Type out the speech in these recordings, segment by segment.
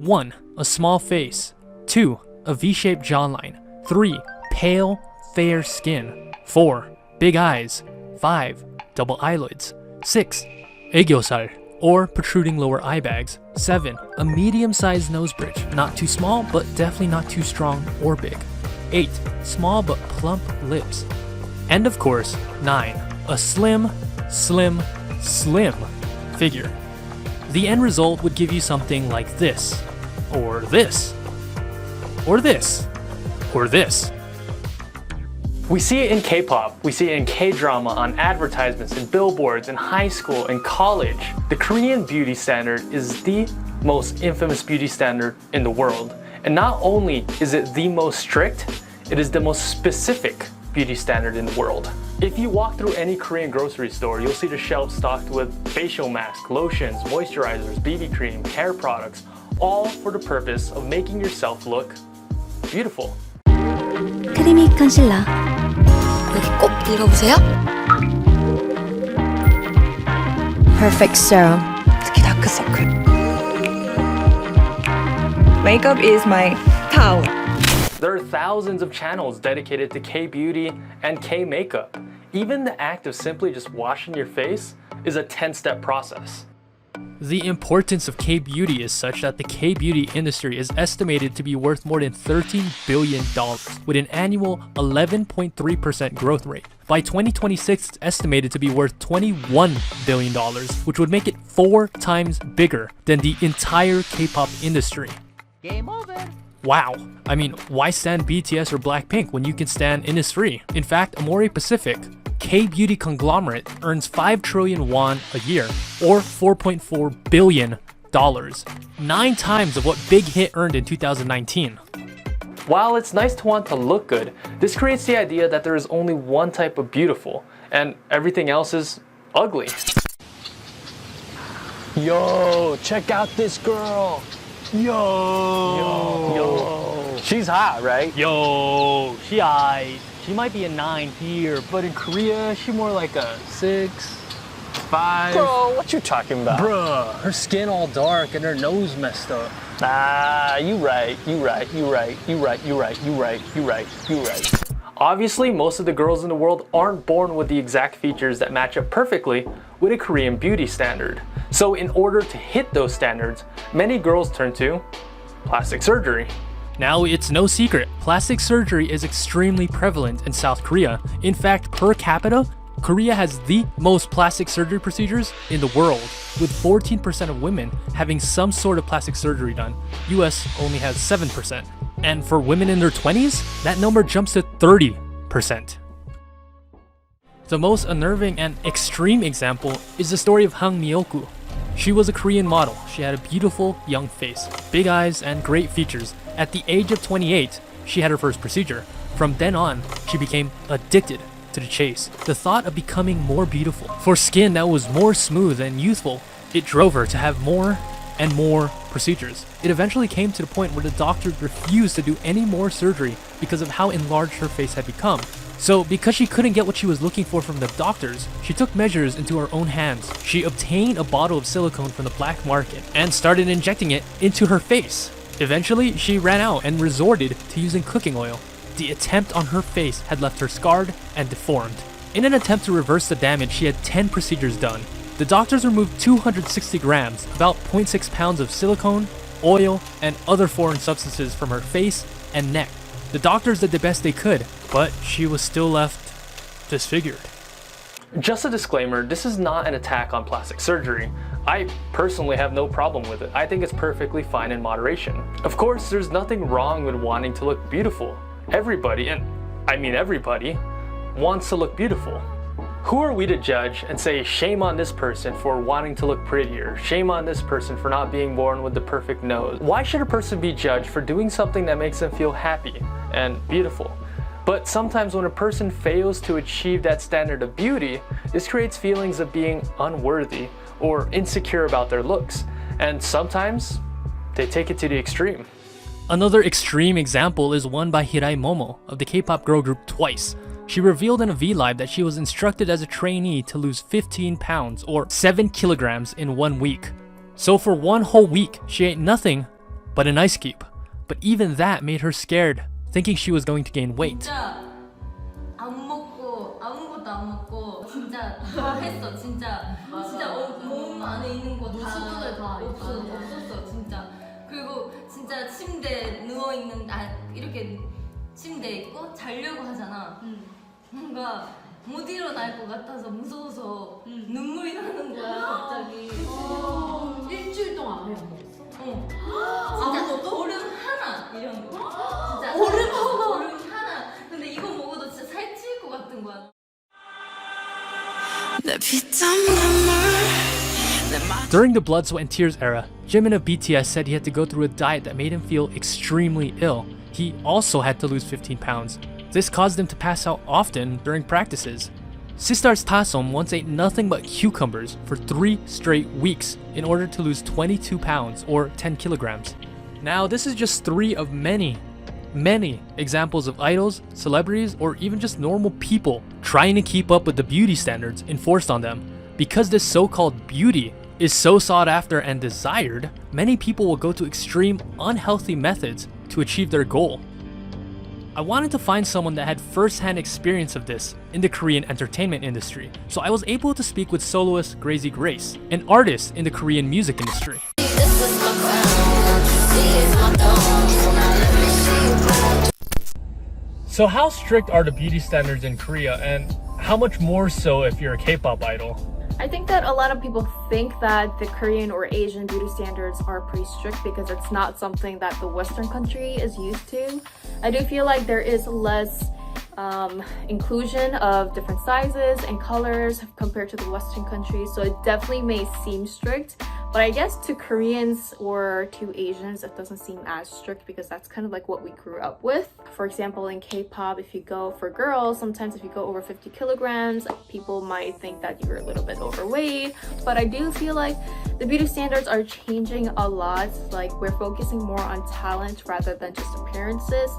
1. A small face. 2. A V-shaped jawline. 3. Pale, fair skin. 4. Big eyes. 5. Double eyelids. 6. 애교살, or protruding lower eye bags. 7. A medium-sized nose bridge, not too small but definitely not too strong or big. 8. Small but plump lips. And of course, 9. A slim figure. The end result would give you something like this, or this, or this, or this. We see it in K-pop, we see it in K-drama, on advertisements, in billboards, in high school, in college. The Korean beauty standard is the most infamous beauty standard in the world. And not only is it the most strict, it is the most specific beauty standard in the world. If you walk through any Korean grocery store, you'll see the shelves stocked with facial masks, lotions, moisturizers, BB cream, hair products, all for the purpose of making yourself look beautiful. 크리미 컨실러 여기 꼭 읽어보세요. Perfect Serum 특히 다크서클. Makeup is my town. There are thousands of channels dedicated to K-beauty and K-makeup. Even the act of simply just washing your face is a 10-step process. The importance of K-beauty is such that the K-beauty industry is estimated to be worth more than $13 billion, with an annual 11.3% growth rate. By 2026, it's estimated to be worth $21 billion, which would make it 4 times bigger than the entire K-pop industry. Game over. Wow. I mean, why stand BTS or Blackpink when you can stand Innisfree? In fact, Amore Pacific, K-beauty conglomerate, earns 5 trillion won a year, or $4.4 billion, 9 times of what Big Hit earned in 2019. While it's nice to want to look good, this creates the idea that there is only one type of beautiful, and everything else is ugly. Yo, check out this girl. Yo. She's hot, right? Yo, she aight. She might be a 9 here, but in Korea, she more like a 6, 5. Bro, what you talking about? Bruh, her skin all dark and her nose messed up. Ah, you right. Obviously, most of the girls in the world aren't born with the exact features that match up perfectly with a Korean beauty standard. So in order to hit those standards, many girls turn to plastic surgery. Now, it's no secret, plastic surgery is extremely prevalent in South Korea. In fact, per capita, Korea has the most plastic surgery procedures in the world, with 14% of women having some sort of plastic surgery done. US only has 7%. And for women in their 20s, that number jumps to 30%. The most unnerving and extreme example is the story of Hang Mi-yoku. She was a Korean model. She had a beautiful young face, big eyes, and great features. At the age of 28, she had her first procedure. From then on, she became addicted to the chase. The thought of becoming more beautiful, for skin that was more smooth and youthful, it drove her to have more and more procedures. It eventually came to the point where the doctors refused to do any more surgery because of how enlarged her face had become. So because she couldn't get what she was looking for from the doctors, she took measures into her own hands. She obtained a bottle of silicone from the black market and started injecting it into her face. Eventually, she ran out and resorted to using cooking oil. The attempt on her face had left her scarred and deformed. In an attempt to reverse the damage, she had 10 procedures done. The doctors removed 260 grams, about 0.6 pounds of silicone, oil, and other foreign substances from her face and neck. The doctors did the best they could, but she was still left disfigured. Just a disclaimer, this is not an attack on plastic surgery. I personally have no problem with it. I think it's perfectly fine in moderation. Of course, there's nothing wrong with wanting to look beautiful. Everybody, and I mean everybody, wants to look beautiful. Who are we to judge and say shame on this person for wanting to look prettier, shame on this person for not being born with the perfect nose? Why should a person be judged for doing something that makes them feel happy and beautiful? But sometimes when a person fails to achieve that standard of beauty, this creates feelings of being unworthy or insecure about their looks, and sometimes they take it to the extreme. Another extreme example is one by Hirai Momo of the K-pop girl group Twice. She revealed in a V-Live that she was instructed as a trainee to lose 15 pounds or 7 kilograms in 1 week. So for 1 whole week, she ate nothing but an ice cube. But even that made her scared, thinking she was going to gain weight. 진짜 안 먹고 아무것도 안 먹고 진짜 다 했어 진짜 몸 안에 있는 거 다 없었어 진짜. 그리고 진짜 침대에 누워 있는 이렇게 침대에 있고 자려고 하잖아. 뭔가 못 일어날 것 같아서 무서워서 눈물이 나는 거야 갑자기. 일주일 동안 아무리 안 먹었어? 진짜 얼음 하나 이런 거. 진짜 얼음 하나. 근데 이거 먹어도 진짜 살찔 것 같은 거야. During the blood, sweat, and tears era, Jimin of BTS said he had to go through a diet that made him feel extremely ill. He also had to lose 15 pounds. This caused him to pass out often during practices. Sistar's Taesom once ate nothing but cucumbers for 3 straight weeks in order to lose 22 pounds or 10 kilograms. Now, this is just 3 of many examples of idols, celebrities, or even just normal people trying to keep up with the beauty standards enforced on them. Because this so-called beauty is so sought after and desired, many people will go to extreme, unhealthy methods to achieve their goal. I wanted to find someone that had first-hand experience of this in the Korean entertainment industry, so I was able to speak with soloist Crazy Grace, an artist in the Korean music industry. So how strict are the beauty standards in Korea, and how much more so if you're a K-pop idol? I think that a lot of people think that the Korean or Asian beauty standards are pretty strict because it's not something that the Western country is used to. I do feel like there is less inclusion of different sizes and colors compared to the Western countries, so it definitely may seem strict, but I guess to Koreans or to Asians it doesn't seem as strict because that's kind of like what we grew up with. For example, in K-pop, if you go for girls, sometimes if you go over 50 kilograms, people might think that you're a little bit overweight, but I do feel like the beauty standards are changing a lot. Like, we're focusing more on talent rather than just appearances.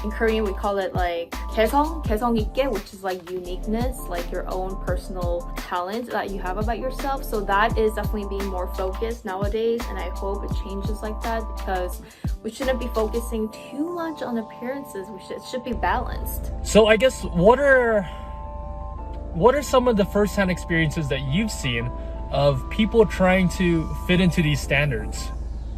In Korean, we call it like 개성 있게, which is like uniqueness, like your own personal talent that you have about yourself. So that is definitely being more focused nowadays, and I hope it changes like that because we shouldn't be focusing too much on appearances. It should be balanced. So I guess what are some of the first-hand experiences that you've seen of people trying to fit into these standards?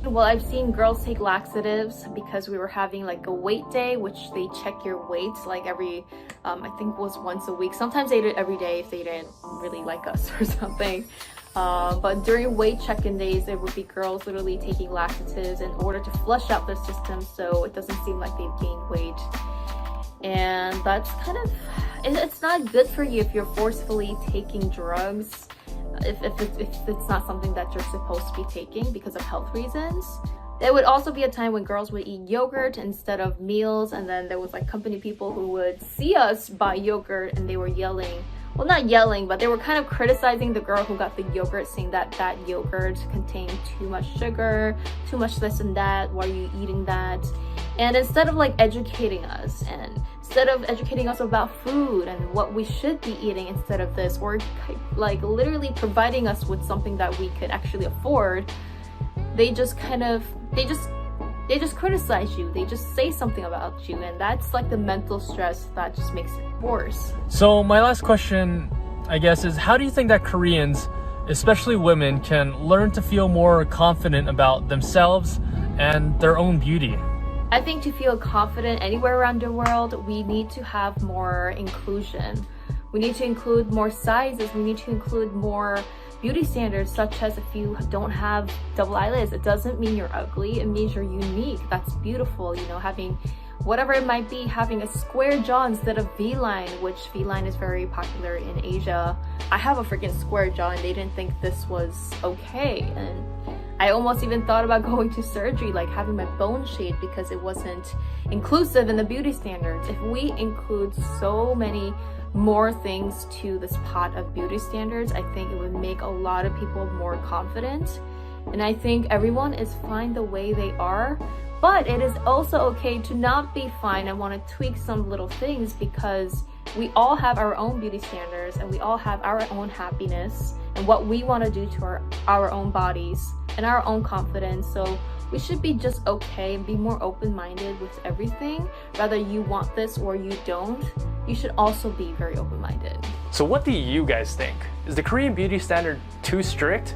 Well, I've seen girls take laxatives because we were having like a weight day, which they check your weight like every, I think was once a week. Sometimes they did it every day if they didn't really like us or something. But during weight check-in days, there would be girls literally taking laxatives in order to flush out their system so it doesn't seem like they've gained weight. And that's kind of, it's not good for you if you're forcefully taking drugs. If it's not something that you're supposed to be taking because of health reasons. There would also be a time when girls would eat yogurt instead of meals, and then there was like company people who would see us buy yogurt and they were yelling, well, not yelling, but they were kind of criticizing the girl who got the yogurt, saying that that yogurt contained too much sugar, too much this and that, why are you eating that? And instead of like educating us and instead of educating us about food and what we should be eating instead of this, or like literally providing us with something that we could actually afford, they just criticize you. They just say something about you, and that's like the mental stress that just makes it worse. So my last question, I guess, is how do you think that Koreans, especially women, can learn to feel more confident about themselves and their own beauty? I think to feel confident anywhere around the world, we need to have more inclusion. We need to include more sizes. We need to include more beauty standards, such as if you don't have double eyelids, it doesn't mean you're ugly. It means you're unique. That's beautiful. You know, having whatever it might be, having a square jaw instead of V-line, which V-line is very popular in Asia. I have a freaking square jaw and they didn't think this was okay. And I almost even thought about going to surgery, like having my bone shaved because it wasn't inclusive in the beauty standards. If we include so many more things to this pot of beauty standards, I think it would make a lot of people more confident. And I think everyone is fine the way they are, but it is also okay to not be fine and want to tweak some little things, because we all have our own beauty standards and we all have our own happiness and what we want to do to our own bodies and our own confidence. So we should be just okay and be more open-minded with everything. Whether you want this or you don't, you should also be very open-minded. So what do you guys think? Is the Korean beauty standard too strict,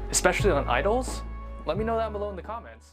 especially on idols? Let me know down below in the comments.